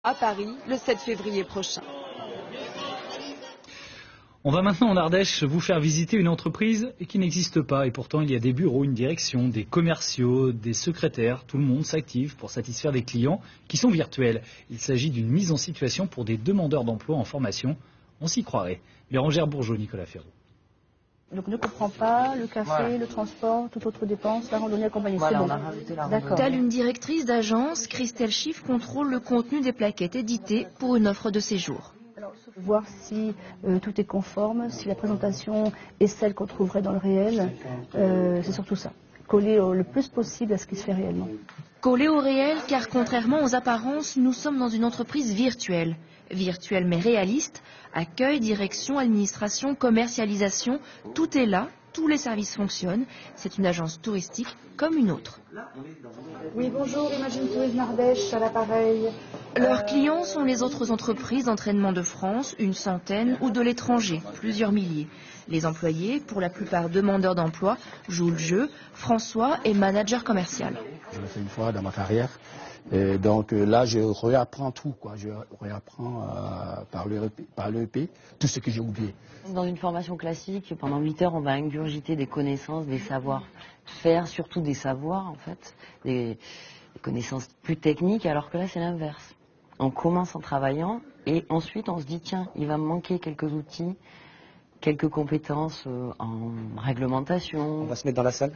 à Paris le 7 février prochain. On va maintenant en Ardèche vous faire visiter une entreprise qui n'existe pas. Et pourtant, il y a des bureaux, une direction, des commerciaux, des secrétaires. Tout le monde s'active pour satisfaire des clients qui sont virtuels. Il s'agit d'une mise en situation pour des demandeurs d'emploi en formation. On s'y croirait. Bérangère Bourgeot, Nicolas Ferraud. Donc ne comprend pas le café, le transport, toute autre dépense, la randonnée accompagnée. Voilà, bon. on a rajouté la D'accord. randonnée. Telle une directrice d'agence, Christelle Schiff contrôle le contenu des plaquettes éditées pour une offre de séjour. Voir si tout est conforme, si la présentation est celle qu'on trouverait dans le réel, c'est surtout ça. Coller le plus possible à ce qui se fait réellement. Collé au réel, car contrairement aux apparences, nous sommes dans une entreprise virtuelle. Virtuelle mais réaliste, accueil, direction, administration, commercialisation, tout est là, tous les services fonctionnent. C'est une agence touristique comme une autre. Oui, bonjour, Imagine Tourisme Ardèche, à l'appareil. Leurs clients sont les autres entreprises d'entraînement de France, une centaine, ou de l'étranger, plusieurs milliers. Les employés, pour la plupart demandeurs d'emploi, jouent le jeu. François est manager commercial. Je l'ai fait une fois dans ma carrière. Et donc là, je réapprends tout, quoi. Je réapprends par l'EP tout ce que j'ai oublié. Dans une formation classique, pendant 8 heures, on va ingurgiter des connaissances, des savoir-faire, surtout des savoirs, en fait, des connaissances plus techniques, alors que là, c'est l'inverse. On commence en travaillant et ensuite, on se dit, tiens, il va me manquer quelques outils, quelques compétences en réglementation. On va se mettre dans la salle.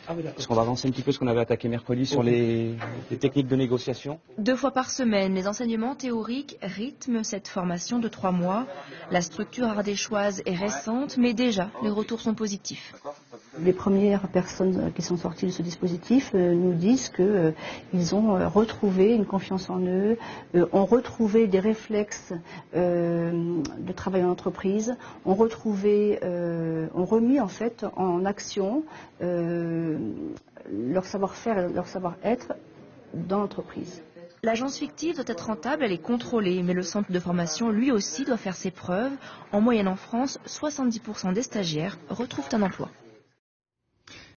Parce qu'on va avancer un petit peu ce qu'on avait attaqué mercredi sur les techniques de négociation. 2 fois par semaine, les enseignements théoriques rythment cette formation de 3 mois. La structure ardéchoise est récente, mais déjà, les retours sont positifs. Les premières personnes qui sont sorties de ce dispositif nous disent qu'ils ont retrouvé une confiance en eux, ont retrouvé des réflexes de travail en entreprise, ont remis en fait en action leur savoir-faire et leur savoir-être dans l'entreprise. L'agence fictive doit être rentable, elle est contrôlée, mais le centre de formation, lui aussi, doit faire ses preuves. En moyenne en France, 70% des stagiaires retrouvent un emploi.